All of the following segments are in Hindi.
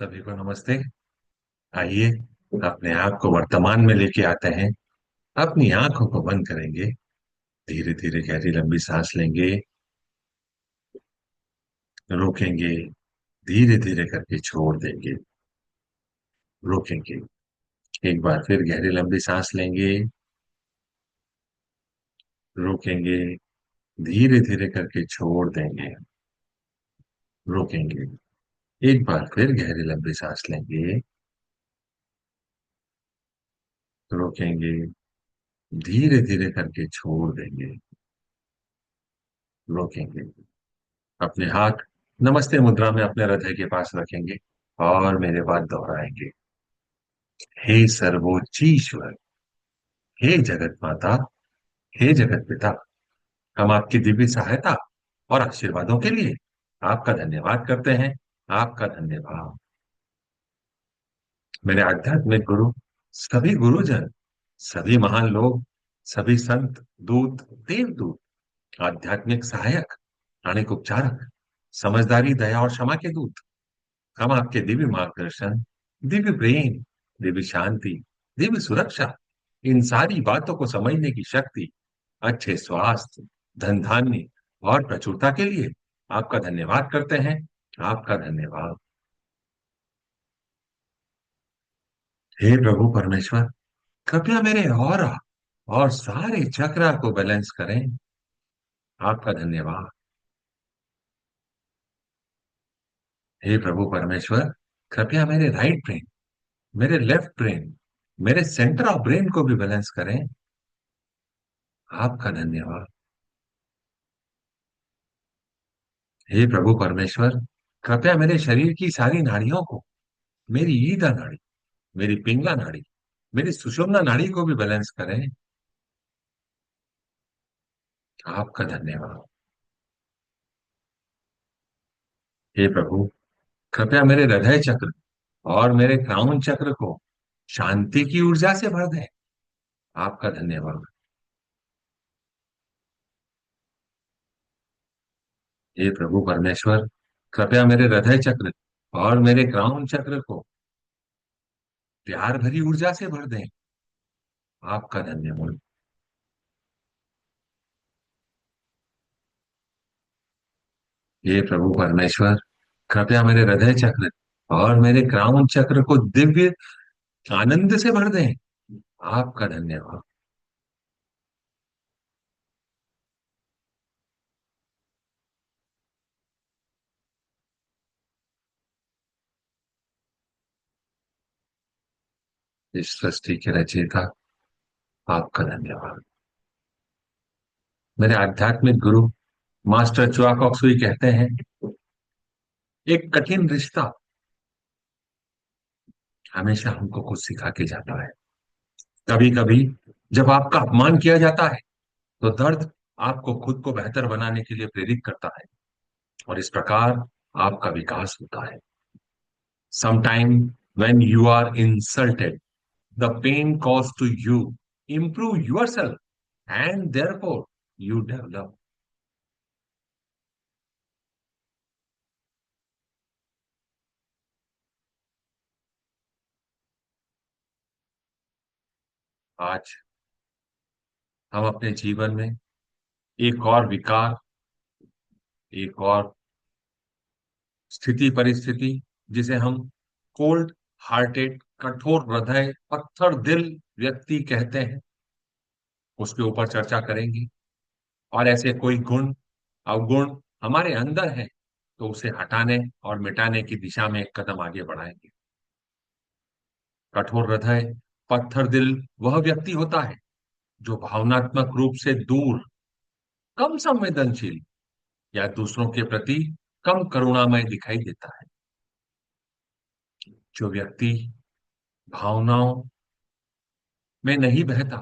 सभी को नमस्ते। आइए अपने आप को वर्तमान में लेके आते हैं। अपनी आंखों को बंद करेंगे। धीरे धीरे गहरी लंबी सांस लेंगे। रोकेंगे। धीरे धीरे करके छोड़ देंगे। रोकेंगे। एक बार फिर गहरी लंबी सांस लेंगे। रोकेंगे। धीरे धीरे करके छोड़ देंगे। रोकेंगे। एक बार फिर गहरी लंबी सांस लेंगे। रोकेंगे। धीरे धीरे करके छोड़ देंगे। रोकेंगे। अपने हाथ नमस्ते मुद्रा में अपने हृदय के पास रखेंगे और मेरे बाद दोहराएंगे। हे सर्वोच्चीश्वर, हे जगत माता, हे जगत पिता, हम आपकी दिव्य सहायता और आशीर्वादों के लिए आपका धन्यवाद करते हैं। आपका धन्यवाद। मेरे आध्यात्मिक गुरु, सभी गुरुजन, सभी महान लोग, सभी संत, दूत, देवदूत, आध्यात्मिक सहायक, प्राणिक उपचारक, समझदारी, दया और क्षमा के दूत, हम आपके दिव्य मार्गदर्शन, दिव्य प्रेम, दिव्य शांति, दिव्य सुरक्षा, इन सारी बातों को समझने की शक्ति, अच्छे स्वास्थ्य, धन धान्य और प्रचुरता के लिए आपका धन्यवाद करते हैं। आपका धन्यवाद। हे प्रभु परमेश्वर, कृपया मेरे और सारे चक्रा को बैलेंस करें। आपका धन्यवाद। हे प्रभु परमेश्वर, कृपया मेरे राइट ब्रेन, मेरे लेफ्ट ब्रेन, मेरे सेंटर ऑफ ब्रेन को भी बैलेंस करें। आपका धन्यवाद। हे प्रभु परमेश्वर, कृपया मेरे शरीर की सारी नाड़ियों को, मेरी ईदा नाड़ी, मेरी पिंगला नाड़ी, मेरी सुषुम्ना नाड़ी को भी बैलेंस करें। आपका धन्यवाद। हे प्रभु, कृपया मेरे हृदय चक्र और मेरे क्राउन चक्र को शांति की ऊर्जा से भर दें। आपका धन्यवाद। हे प्रभु परमेश्वर, कृपया मेरे हृदय चक्र और मेरे क्राउन चक्र को प्यार भरी ऊर्जा से भर दें। आपका धन्यवाद। हे प्रभु परमेश्वर, कृपया मेरे हृदय चक्र और मेरे क्राउन चक्र को दिव्य आनंद से भर दें। आपका धन्यवाद। इस सृष्टि के रचयिता, आपका धन्यवाद। मेरे आध्यात्मिक गुरु मास्टर च्वाक सुई कहते हैं, एक कठिन रिश्ता हमेशा हमको कुछ सिखा के जाता है। कभी कभी जब आपका अपमान किया जाता है तो दर्द आपको खुद को बेहतर बनाने के लिए प्रेरित करता है और इस प्रकार आपका विकास होता है। Sometime when you are insulted, the pain caused to you improve yourself and therefore you develop. आज हम अपने जीवन में एक और विकार, एक और स्थिति परिस्थिति, जिसे हम कोल्ड हार्टेड, कठोर हृदय, पत्थर दिल व्यक्ति कहते हैं, उसके ऊपर चर्चा करेंगे। और ऐसे कोई गुण, अवगुण हमारे अंदर है तो उसे हटाने और मिटाने की दिशा में एक कदम आगे बढ़ाएंगे। कठोर हृदय, पत्थर दिल वह व्यक्ति होता है जो भावनात्मक रूप से दूर, कम संवेदनशील या दूसरों के प्रति कम करुणामय दिखाई देता है। जो व्यक्ति भावनाओं में नहीं बहता,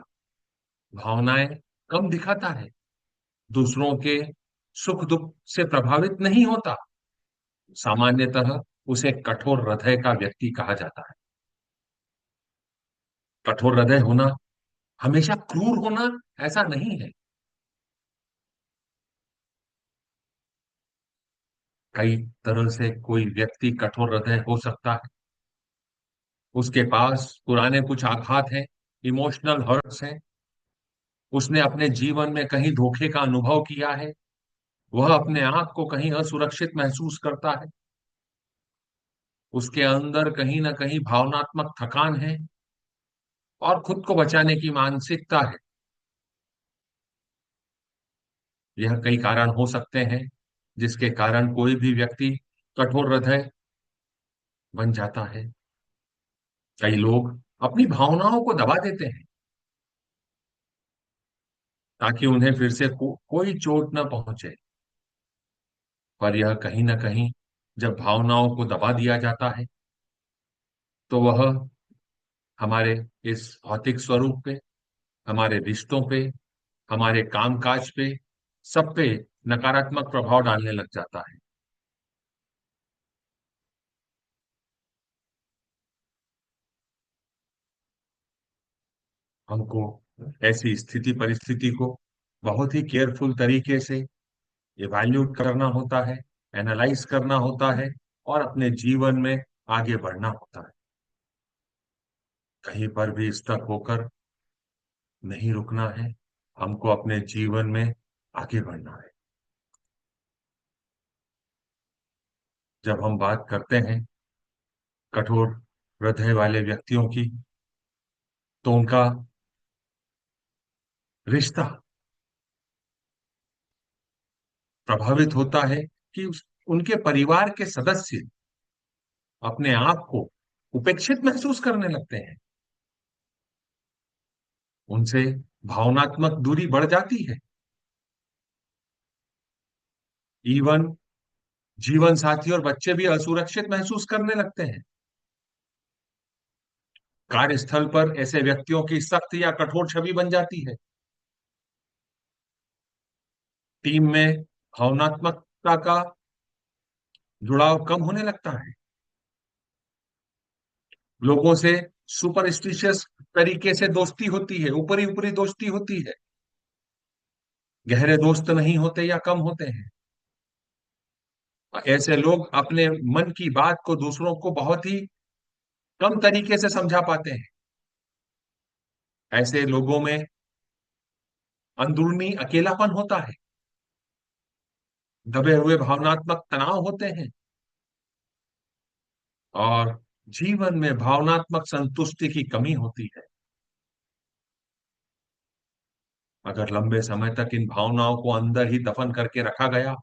भावनाएं कम दिखाता है, दूसरों के सुख दुख से प्रभावित नहीं होता, सामान्यतः उसे कठोर हृदय का व्यक्ति कहा जाता है। कठोर हृदय होना हमेशा क्रूर होना ऐसा नहीं है। कई तरह से कोई व्यक्ति कठोर हृदय हो सकता है। उसके पास पुराने कुछ आघात हैं, इमोशनल हर्ट्स हैं। उसने अपने जीवन में कहीं धोखे का अनुभव किया है। वह अपने आप को कहीं असुरक्षित महसूस करता है। उसके अंदर कहीं ना कहीं भावनात्मक थकान है और खुद को बचाने की मानसिकता है। यह कई कारण हो सकते हैं जिसके कारण कोई भी व्यक्ति कठोर हृदय बन जाता है। कई लोग अपनी भावनाओं को दबा देते हैं ताकि उन्हें फिर से कोई चोट न पहुंचे। पर यह कहीं ना कहीं जब भावनाओं को दबा दिया जाता है तो वह हमारे इस भौतिक स्वरूप पे, हमारे रिश्तों पे, हमारे कामकाज पे, सब पे नकारात्मक प्रभाव डालने लग जाता है। हमको ऐसी स्थिति परिस्थिति को बहुत ही केयरफुल तरीके से इवैल्यूएट करना होता है, एनालाइज करना होता है और अपने जीवन में आगे बढ़ना होता है। कहीं पर भी स्टक होकर नहीं रुकना है। हमको अपने जीवन में आगे बढ़ना है। जब हम बात करते हैं कठोर हृदय वाले व्यक्तियों की, तो उनका रिश्ता प्रभावित होता है कि उनके परिवार के सदस्य अपने आप को उपेक्षित महसूस करने लगते हैं। उनसे भावनात्मक दूरी बढ़ जाती है। इवन जीवन साथी और बच्चे भी असुरक्षित महसूस करने लगते हैं। कार्यस्थल पर ऐसे व्यक्तियों की सख्त या कठोर छवि बन जाती है। टीम में भावनात्मकता का जुड़ाव कम होने लगता है। लोगों से सुपरस्टिशियस तरीके से दोस्ती होती है, ऊपरी ऊपरी दोस्ती होती है। गहरे दोस्त नहीं होते या कम होते हैं। ऐसे लोग अपने मन की बात को दूसरों को बहुत ही कम तरीके से समझा पाते हैं। ऐसे लोगों में अंदरूनी अकेलापन होता है, दबे हुए भावनात्मक तनाव होते हैं और जीवन में भावनात्मक संतुष्टि की कमी होती है। अगर लंबे समय तक इन भावनाओं को अंदर ही दफन करके रखा गया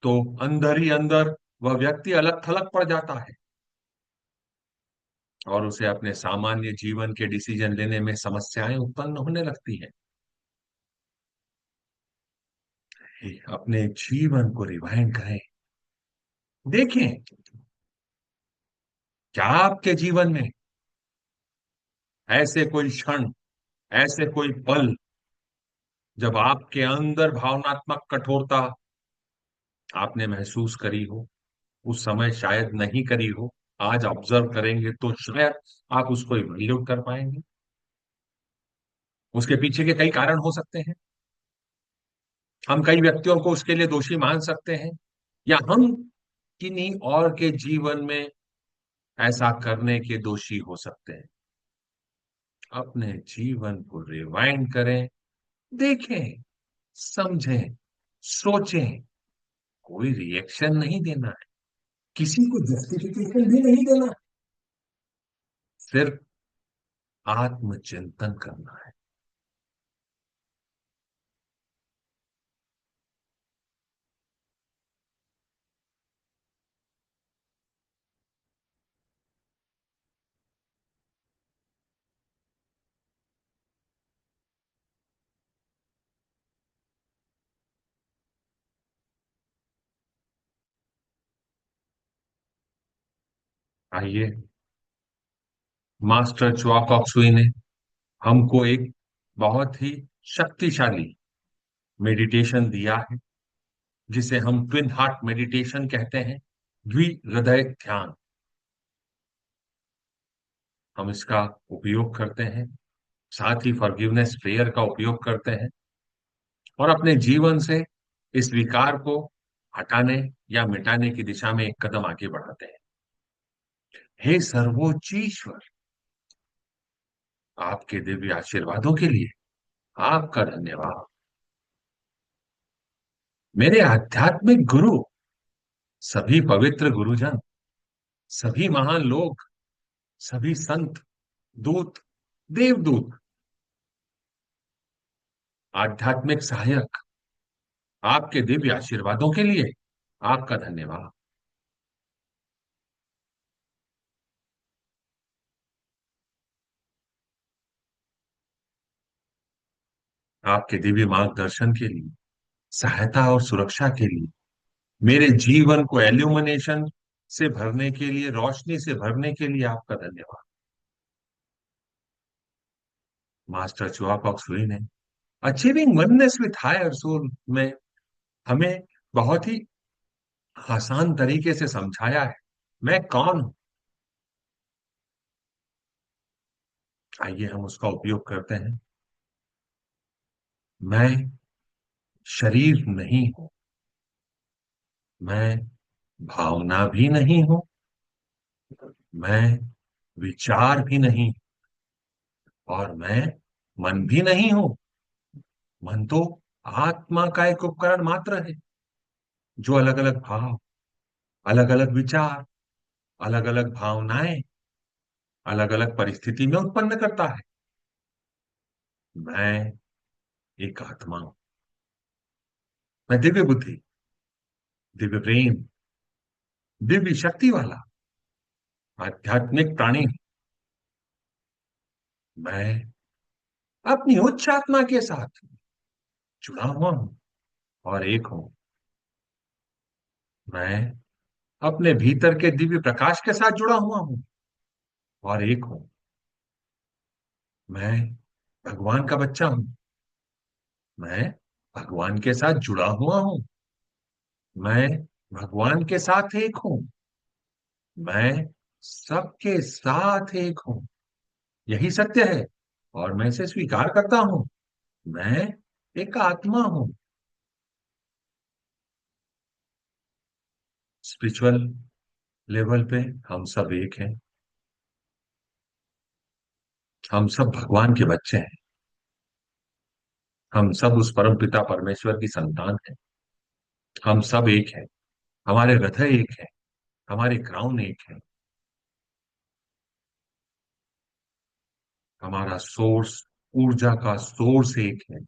तो अंदर ही अंदर वह व्यक्ति अलग थलग पड़ जाता है और उसे अपने सामान्य जीवन के डिसीजन लेने में समस्याएं उत्पन्न होने लगती हैं। अपने जीवन को रिवाइंड करें। देखें, क्या आपके जीवन में ऐसे कोई क्षण, ऐसे कोई पल जब आपके अंदर भावनात्मक कठोरता आपने महसूस करी हो? उस समय शायद नहीं करी हो। आज ऑब्जर्व करेंगे तो शायद आप उसको इवैल्यूएट कर पाएंगे। उसके पीछे के कई कारण हो सकते हैं। हम कई व्यक्तियों को उसके लिए दोषी मान सकते हैं या हम किन्हीं और के जीवन में ऐसा करने के दोषी हो सकते हैं। अपने जीवन को रिवाइंड करें, देखें, समझें, सोचें। कोई रिएक्शन नहीं देना है, किसी को जस्टिफिकेशन भी नहीं देना है, सिर्फ आत्मचिंतन करना है। आइए, मास्टर च्वाक ने हमको एक बहुत ही शक्तिशाली मेडिटेशन दिया है जिसे हम ट्विन हार्ट मेडिटेशन कहते हैं, द्वि हृदय ध्यान। हम इसका उपयोग करते हैं, साथ ही फॉरगिवनेस प्रेयर का उपयोग करते हैं और अपने जीवन से इस विकार को हटाने या मिटाने की दिशा में एक कदम आगे बढ़ाते हैं। हे सर्वोच्च ईश्वर, आपके दिव्य आशीर्वादों के लिए आपका धन्यवाद। मेरे आध्यात्मिक गुरु, सभी पवित्र गुरुजन, सभी महान लोग, सभी संत, दूत, देवदूत, आध्यात्मिक सहायक, आपके दिव्य आशीर्वादों के लिए आपका धन्यवाद। आपके दिव्य मार्गदर्शन के लिए, सहायता और सुरक्षा के लिए, मेरे जीवन को एल्यूमिनेशन से भरने के लिए, रोशनी से भरने के लिए आपका धन्यवाद। मास्टर चुआपाक सुई ने achieving oneness with higher soul में हमें बहुत ही आसान तरीके से समझाया है मैं कौन हूं। आइए हम उसका उपयोग करते हैं। मैं शरीर नहीं हूं, मैं भावना भी नहीं हूं, मैं विचार भी नहीं, और मैं मन भी नहीं हूं। मन तो आत्मा का एक उपकरण मात्र है, जो अलग अलग भाव, अलग अलग विचार, अलग अलग भावनाएं अलग अलग परिस्थिति में उत्पन्न करता है। मैं एक आत्मा हूं। मैं दिव्य बुद्धि, दिव्य प्रेम, दिव्य शक्ति वाला आध्यात्मिक प्राणी हूं। मैं अपनी उच्च आत्मा के साथ जुड़ा हुआ हूं और एक हूं। मैं अपने भीतर के दिव्य प्रकाश के साथ जुड़ा हुआ हूं और एक हूं। मैं भगवान का बच्चा हूं। मैं भगवान के साथ जुड़ा हुआ हूं। मैं भगवान के साथ एक हूं। मैं सबके साथ एक हूं। यही सत्य है और मैं इसे स्वीकार करता हूं। मैं एक आत्मा हूं। स्पिरिचुअल लेवल पे हम सब एक हैं। हम सब भगवान के बच्चे हैं। हम सब उस परम पिता परमेश्वर की संतान हैं। हम सब एक हैं। हमारे हृदय एक है। हमारे क्राउन एक है। हमारा सोर्स, ऊर्जा का सोर्स एक है।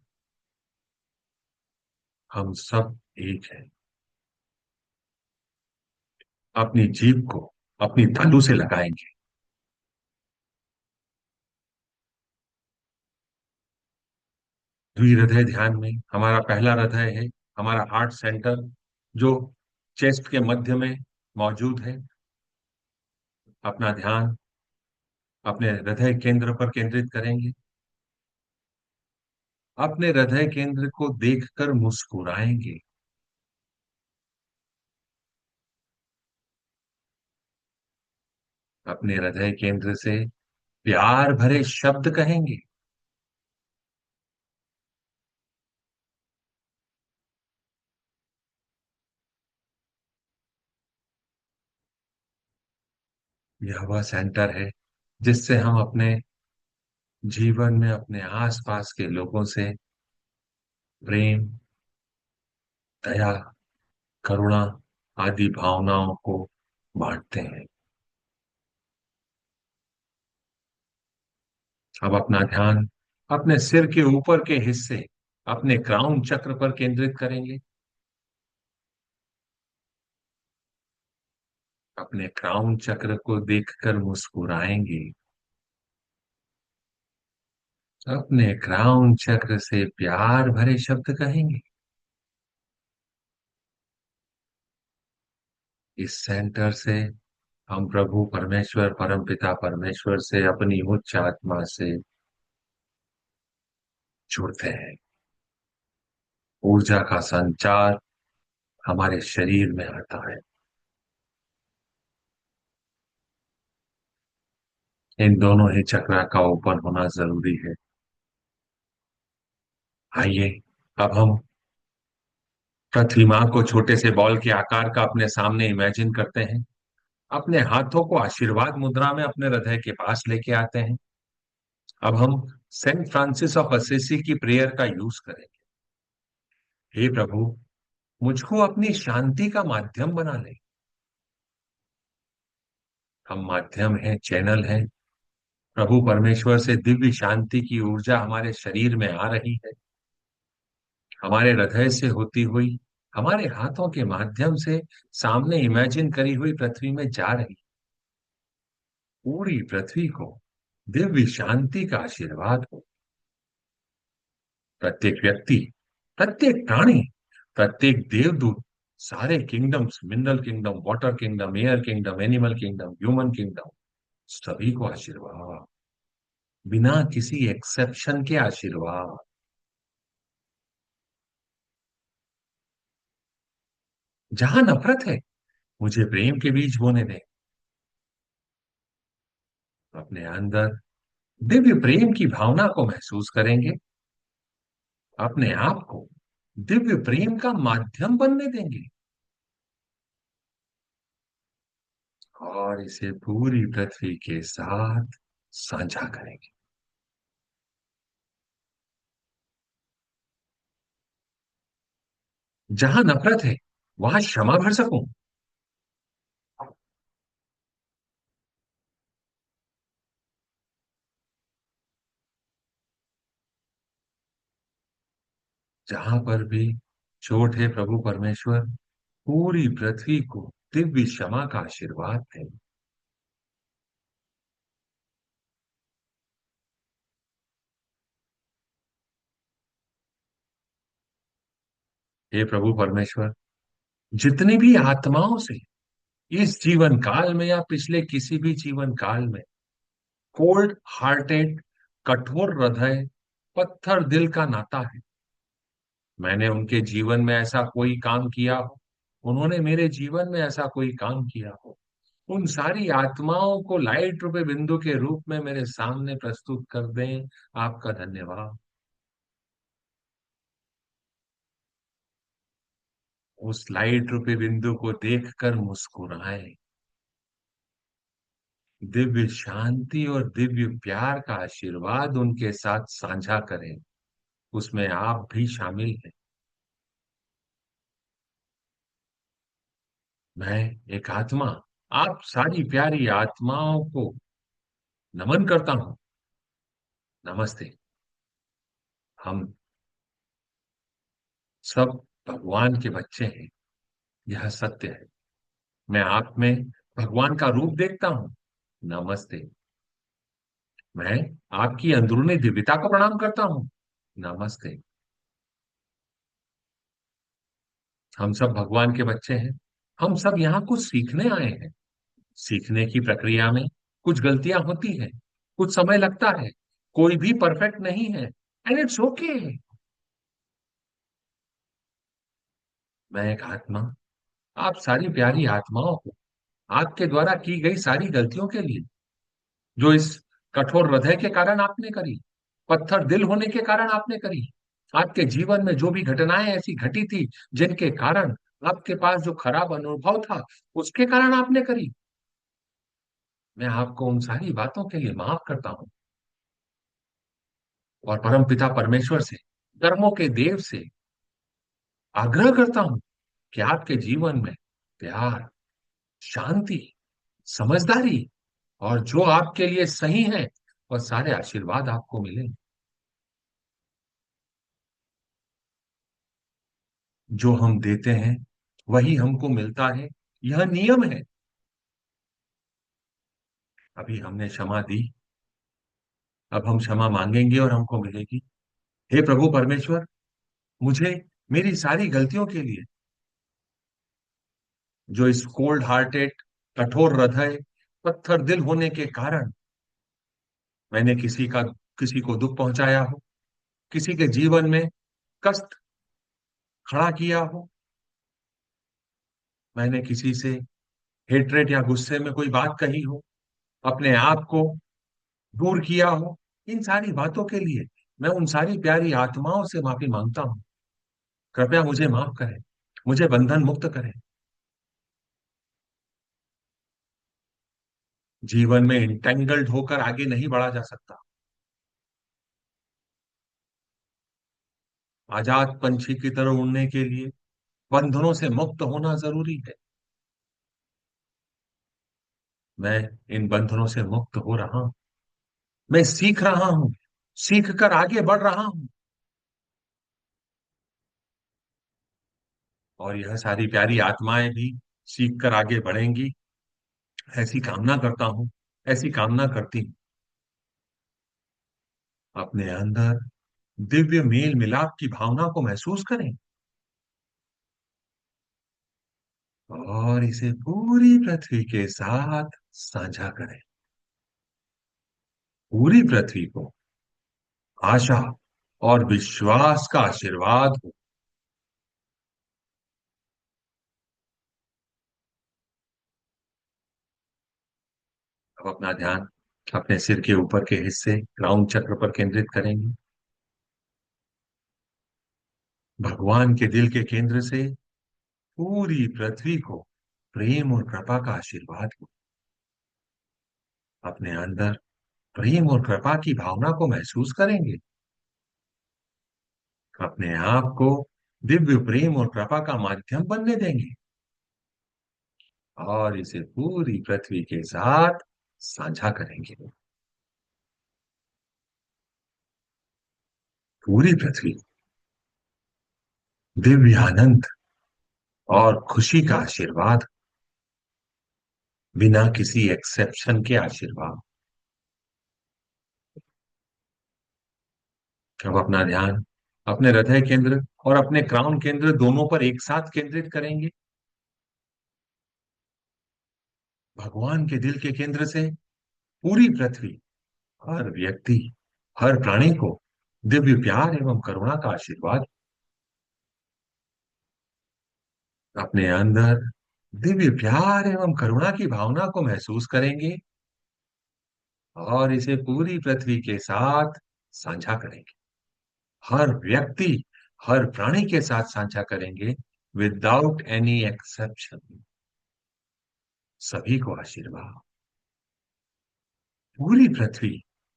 हम सब एक हैं। अपनी जीभ को अपनी तालू से लगाएंगे। द्विहृदय ध्यान में हमारा पहला हृदय है, हमारा हार्ट सेंटर, जो चेस्ट के मध्य में मौजूद है। अपना ध्यान अपने हृदय केंद्र पर केंद्रित करेंगे। अपने हृदय केंद्र को देखकर मुस्कुराएंगे। अपने हृदय केंद्र से प्यार भरे शब्द कहेंगे। यह वह सेंटर है जिससे हम अपने जीवन में अपने आसपास के लोगों से प्रेम, दया, करुणा आदि भावनाओं को बांटते हैं। अब अपना ध्यान अपने सिर के ऊपर के हिस्से, अपने क्राउन चक्र पर केंद्रित करेंगे। अपने क्राउन चक्र को देखकर मुस्कुराएंगे। अपने क्राउन चक्र से प्यार भरे शब्द कहेंगे। इस सेंटर से हम प्रभु परमेश्वर, परमपिता परमेश्वर से, अपनी उच्च आत्मा से जुड़ते हैं। ऊर्जा का संचार हमारे शरीर में आता है। इन दोनों ही चक्र का ओपन होना जरूरी है। आइए अब हम पृथ्वी माँ को छोटे से बॉल के आकार का अपने सामने इमेजिन करते हैं। अपने हाथों को आशीर्वाद मुद्रा में अपने हृदय के पास लेके आते हैं। अब हम सेंट फ्रांसिस ऑफ असिसी की प्रेयर का यूज करेंगे। हे प्रभु, मुझको अपनी शांति का माध्यम बना ले। हम माध्यम हैं, चैनल हैं। प्रभु परमेश्वर से दिव्य शांति की ऊर्जा हमारे शरीर में आ रही है, हमारे हृदय से होती हुई हमारे हाथों के माध्यम से सामने इमेजिन करी हुई पृथ्वी में जा रही। पूरी पृथ्वी को दिव्य शांति का आशीर्वाद हो। प्रत्येक व्यक्ति, प्रत्येक प्राणी, प्रत्येक देवदूत, सारे kingdoms, mineral kingdom, water kingdom, air kingdom, animal kingdom, human kingdom, सभी को आशीर्वाद, बिना किसी एक्सेप्शन के आशीर्वाद। जहां नफरत है, मुझे प्रेम के बीज बोने दें। अपने अंदर दिव्य प्रेम की भावना को महसूस करेंगे, अपने आप को दिव्य प्रेम का माध्यम बनने देंगे और इसे पूरी पृथ्वी के साथ साझा करेंगे। जहां नफरत है, वहां क्षमा भर सकूं। जहां पर भी चोट है, प्रभु परमेश्वर, पूरी पृथ्वी को दिव्य क्षमा का आशीर्वाद दें। हे प्रभु परमेश्वर, जितनी भी आत्माओं से इस जीवन काल में या पिछले किसी भी जीवन काल में कोल्ड हार्टेड, कठोर हृदय, पत्थर दिल का नाता है, मैंने उनके जीवन में ऐसा कोई काम किया हो, उन्होंने मेरे जीवन में ऐसा कोई काम किया हो, उन सारी आत्माओं को लाइट रूपे बिंदु के रूप में मेरे सामने प्रस्तुत कर दें। आपका धन्यवाद। उस लाइट रूपी बिंदु को देखकर मुस्कुराएं, दिव्य शांति और दिव्य प्यार का आशीर्वाद उनके साथ साझा करें। उसमें आप भी शामिल हैं। मैं एक आत्मा, आप सारी प्यारी आत्माओं को नमन करता हूं। नमस्ते। हम सब भगवान के बच्चे हैं, यह सत्य है। मैं आप में भगवान का रूप देखता हूं। नमस्ते। मैं आपकी अंदरूनी दिव्यता को प्रणाम करता हूं। नमस्ते। हम सब भगवान के बच्चे हैं। हम सब यहाँ कुछ सीखने आए हैं। सीखने की प्रक्रिया में कुछ गलतियां होती हैं, कुछ समय लगता है, कोई भी परफेक्ट नहीं है, एंड इट्स ओके। मैं एक आत्मा, आप सारी प्यारी आत्माओं को आपके द्वारा की गई सारी गलतियों के लिए, जो इस कठोर हृदय के कारण आपने करी, पत्थर दिल होने के कारण आपने करी, आपके जीवन में जो भी घटनाएं ऐसी घटी थी जिनके कारण आपके पास जो खराब अनुभव था, उसके कारण आपने करी, मैं आपको उन सारी बातों के लिए माफ करता हूं और परमपिता परमेश्वर से, कर्मों के देव से आग्रह करता हूं कि आपके जीवन में प्यार, शांति, समझदारी और जो आपके लिए सही है, वह सारे आशीर्वाद आपको मिले। जो हम देते हैं वही हमको मिलता है, यह नियम है। अभी हमने क्षमा दी, अब हम क्षमा मांगेंगे और हमको मिलेगी। हे प्रभु परमेश्वर, मुझे मेरी सारी गलतियों के लिए, जो इस कोल्ड हार्टेड, कठोर हृदय, पत्थर दिल होने के कारण मैंने किसी को दुख पहुंचाया हो, किसी के जीवन में कष्ट खड़ा किया हो, मैंने किसी से हेट्रेड या गुस्से में कोई बात कही हो, अपने आप को दूर किया हो, इन सारी बातों के लिए मैं उन सारी प्यारी आत्माओं से माफी मांगता हूं। कृपया मुझे माफ करें। मुझे बंधन मुक्त करें। जीवन में इंटेंगल्ड होकर आगे नहीं बढ़ा जा सकता। आजाद पंछी की तरह उड़ने के लिए बंधनों से मुक्त होना जरूरी है। मैं इन बंधनों से मुक्त हो रहा हूं। मैं सीख रहा हूं, सीख कर आगे बढ़ रहा हूं। और यह सारी प्यारी आत्माएं भी सीख कर आगे बढ़ेंगी, ऐसी कामना करता हूं, ऐसी कामना करती हूं। अपने अंदर दिव्य मेल मिलाप की भावना को महसूस करें और इसे पूरी पृथ्वी के साथ साझा करें। पूरी पृथ्वी को आशा और विश्वास का आशीर्वाद हो। अब अपना ध्यान अपने सिर के ऊपर के हिस्से क्राउन चक्र पर केंद्रित करेंगे। भगवान के दिल के केंद्र से पूरी पृथ्वी को प्रेम और कृपा का आशीर्वाद हो। अपने अंदर प्रेम और कृपा की भावना को महसूस करेंगे। अपने आप को दिव्य प्रेम और कृपा का माध्यम बनने देंगे और इसे पूरी पृथ्वी के साथ साझा करेंगे। पूरी पृथ्वी दिव्य आनंद और खुशी का आशीर्वाद, बिना किसी एक्सेप्शन के आशीर्वाद। अब अपना ध्यान अपने हृदय केंद्र और अपने क्राउन केंद्र दोनों पर एक साथ केंद्रित करेंगे। भगवान के दिल के केंद्र से पूरी पृथ्वी, हर व्यक्ति, हर प्राणी को दिव्य प्यार एवं करुणा का आशीर्वाद। अपने अंदर दिव्य प्यार एवं करुणा की भावना को महसूस करेंगे और इसे पूरी पृथ्वी के साथ साझा करेंगे। हर व्यक्ति, हर प्राणी के साथ साझा करेंगे, विदाउट एनी एक्सेप्शन। सभी को आशीर्वाद। पूरी पृथ्वी,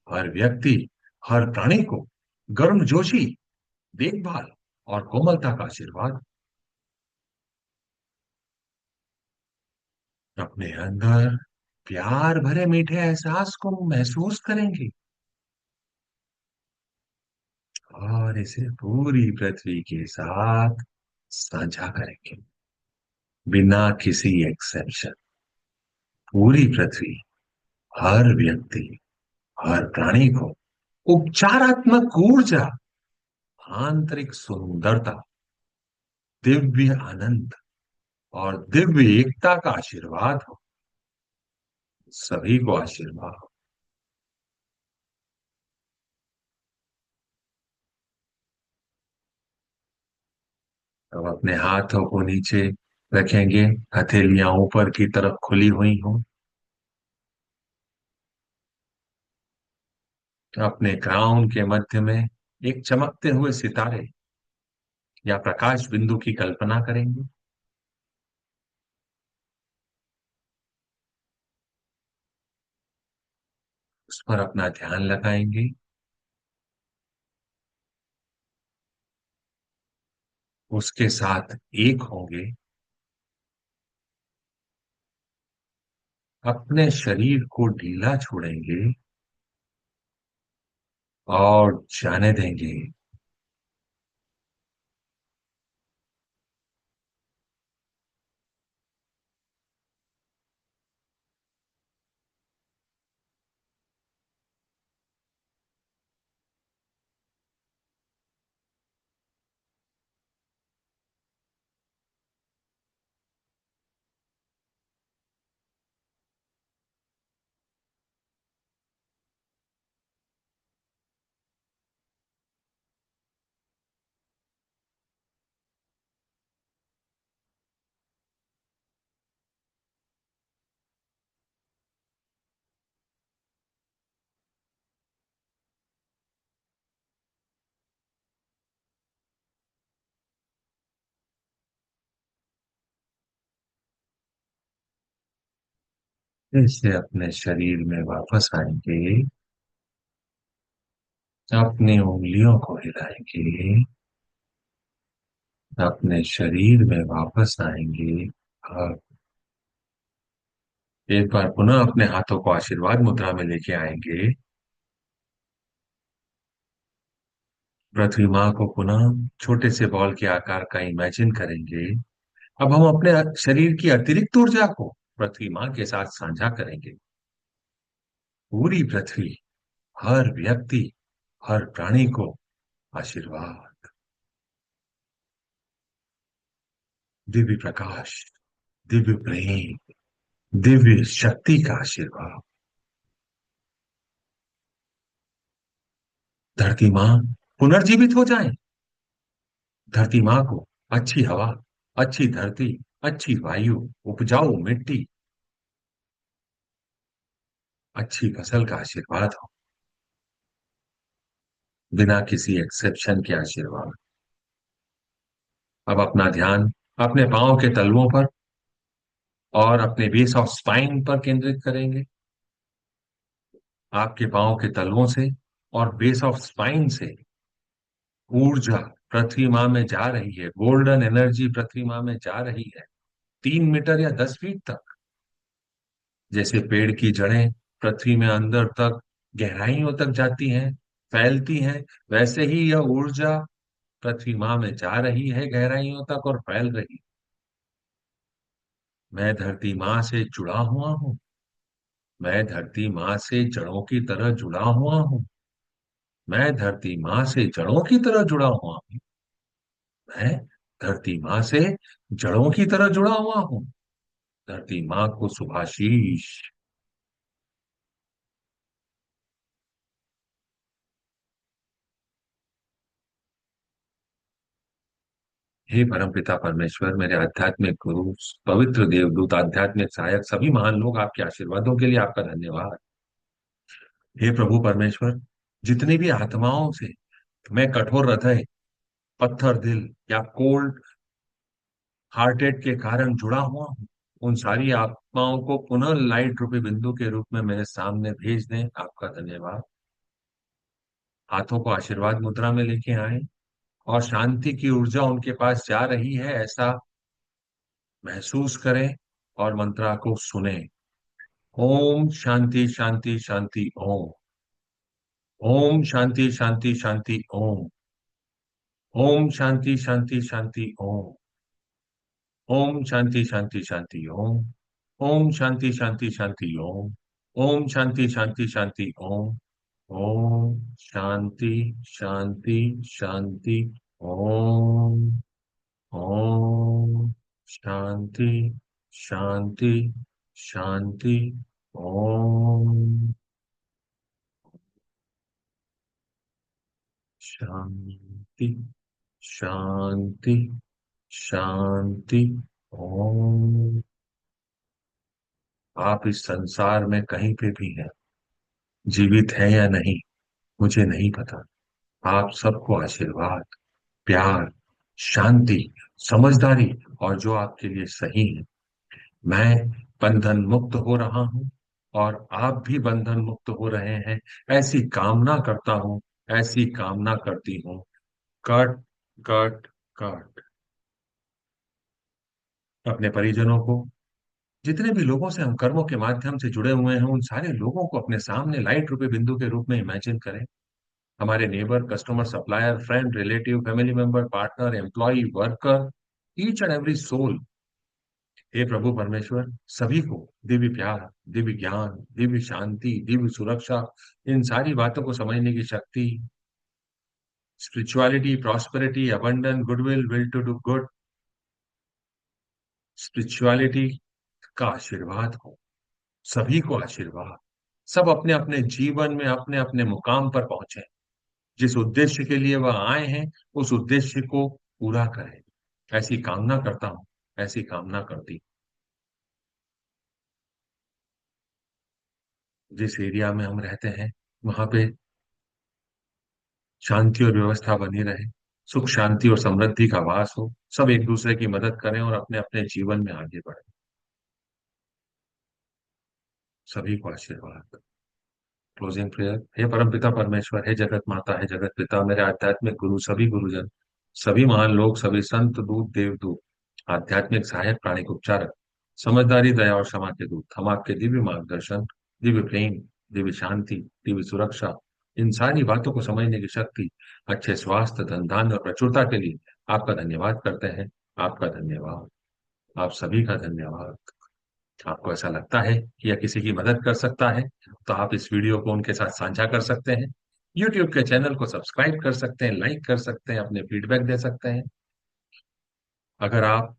हर व्यक्ति, हर प्राणी को गर्मजोशी, देखभाल और कोमलता का आशीर्वाद। अपने अंदर प्यार भरे मीठे एहसास को महसूस करेंगे और इसे पूरी पृथ्वी के साथ साझा करेंगे, बिना किसी एक्सेप्शन। पूरी पृथ्वी, हर व्यक्ति, हर प्राणी को उपचारात्मक ऊर्जा, आंतरिक सुंदरता, दिव्य आनंद और दिव्य एकता का आशीर्वाद हो। सभी को आशीर्वाद हो। अब अपने हाथों को नीचे रखेंगे, हथेलियां ऊपर की तरफ खुली हुई हो। अपने क्राउन के मध्य में एक चमकते हुए सितारे या प्रकाश बिंदु की कल्पना करेंगे। उस पर अपना ध्यान लगाएंगे। उसके साथ एक होंगे। अपने शरीर को ढीला छोड़ेंगे और जाने देंगे। से अपने शरीर में वापस आएंगे, अपनी उंगलियों को हिलाएंगे, अपने शरीर में वापस आएंगे और एक बार पुनः अपने हाथों को आशीर्वाद मुद्रा में लेके आएंगे। पृथ्वी माँ को पुनः छोटे से बॉल के आकार का इमेजिन करेंगे। अब हम अपने शरीर की अतिरिक्त ऊर्जा को पृथ्वी माँ के साथ साझा करेंगे। पूरी पृथ्वी, हर व्यक्ति, हर प्राणी को आशीर्वाद, दिव्य प्रकाश, दिव्य प्रेम, दिव्य शक्ति का आशीर्वाद। धरती माँ पुनर्जीवित हो जाए। धरती माँ को अच्छी हवा, अच्छी धरती, अच्छी वायु, उपजाऊ मिट्टी, अच्छी फसल का आशीर्वाद हो, बिना किसी एक्सेप्शन के आशीर्वाद। अब अपना ध्यान अपने पांव के तलवों पर और अपने बेस ऑफ स्पाइन पर केंद्रित करेंगे। आपके पांव के तलवों से और बेस ऑफ स्पाइन से ऊर्जा पृथ्वी माँ में जा रही है, गोल्डन एनर्जी पृथ्वी माँ में जा रही है, 3 मीटर या 10 फीट तक। जैसे पेड़ की जड़ें पृथ्वी में अंदर तक गहराइयों तक जाती हैं, फैलती हैं, वैसे ही यह ऊर्जा पृथ्वी माँ में जा रही है गहराइयों तक और फैल रही। मैं धरती माँ से जुड़ा हुआ हूँ। मैं धरती माँ से जड़ों की तरह जुड़ा हुआ हूँ। मैं धरती माँ से जड़ों की तरह जुड़ा हुआ हूँ। मैं धरती माँ से जड़ों की तरह जुड़ा हुआ हूँ। धरती माँ को सुभाशीष। हे परमपिता परमेश्वर, मेरे आध्यात्मिक गुरु, पवित्र देवदूत, आध्यात्मिक सहायक, सभी महान लोग, आपके आशीर्वादों के लिए आपका धन्यवाद। हे प्रभु परमेश्वर, जितनी भी आत्माओं से मैं कठोर हृदय, पत्थर दिल या कोल्ड हार्टेड के कारण जुड़ा हुआ हूँ, उन सारी आत्माओं को पुनः लाइट रूपी बिंदु के रूप में मेरे सामने भेज दें। आपका धन्यवाद। हाथों को आशीर्वाद मुद्रा में लेके आए और शांति की ऊर्जा उनके पास जा रही है ऐसा महसूस करें और मंत्रा को सुने। ओम शांति शांति शांति ओम। ओम शांति शांति शांति ओम। ओम शांति शांति शांति ओम। ओम शांति शांति शांति ओम। ओम शांति शांति शांति ओम। ओम शांति शांति शांति ओम। ओम शांति शांति शांति ओम। ओम शांति शांति शांति ओम। शांति शांति शांति ओम। आप इस संसार में कहीं पे भी हैं, जीवित हैं या नहीं, मुझे नहीं पता। आप सबको आशीर्वाद, प्यार, शांति, समझदारी और जो आपके लिए सही है। मैं बंधन मुक्त हो रहा हूं और आप भी बंधन मुक्त हो रहे हैं, ऐसी कामना करता हूं, ऐसी कामना करती हूं। Cut cut cut. अपने परिजनों को, जितने भी लोगों से हम कर्मों के माध्यम से जुड़े हुए हैं, उन सारे लोगों को अपने सामने लाइट रूपी बिंदु के रूप में इमेजिन करें। हमारे neighbour, customer, supplier, friend, relative, family member, partner, employee, worker, each and every soul. हे प्रभु परमेश्वर, सभी को दिव्य प्यार, दिव्य ज्ञान, दिव्य शांति, दिव्य सुरक्षा, इन सारी बातों को समझने की शक्ति, spirituality, prosperity, abundance, goodwill, will to do good, spirituality का आशीर्वाद हो। सभी को आशीर्वाद। सब अपने अपने जीवन में अपने अपने मुकाम पर पहुंचे, जिस उद्देश्य के लिए वह आए हैं उस उद्देश्य को पूरा करें, ऐसी कामना करता हूं, ऐसी कामना करती। जिस एरिया में हम रहते हैं वहां पे शांति और व्यवस्था बनी रहे, सुख शांति और समृद्धि का वास हो, सब एक दूसरे की मदद करें और अपने अपने जीवन में आगे बढ़े। सभी को आशीर्वाद। Closing prayer. हे परमपिता परमेश्वर, हे जगत माता, हे जगत पिता, मेरे आध्यात्मिक गुरु, सभी गुरुजन, सभी महान लोग, सभी संत दूत देवदूत, आध्यात्मिक सहायक, प्राणिक उपचारक, समझदारी दया और क्षमा के दूत, हम आपके दिव्य मार्गदर्शन, दिव्य प्रेम, दिव्य शांति, दिव्य सुरक्षा, इन सारी बातों को समझने की शक्ति, अच्छे स्वास्थ्य, धन धान्य और प्रचुरता के लिए आपका धन्यवाद करते हैं। आपका धन्यवाद। आप सभी का धन्यवाद। आपको ऐसा लगता है कि यह किसी की मदद कर सकता है, तो आप इस वीडियो को उनके साथ साझा कर सकते हैं। YouTube के चैनल को सब्सक्राइब कर सकते हैं, लाइक कर सकते हैं, अपने फीडबैक दे सकते हैं। अगर आप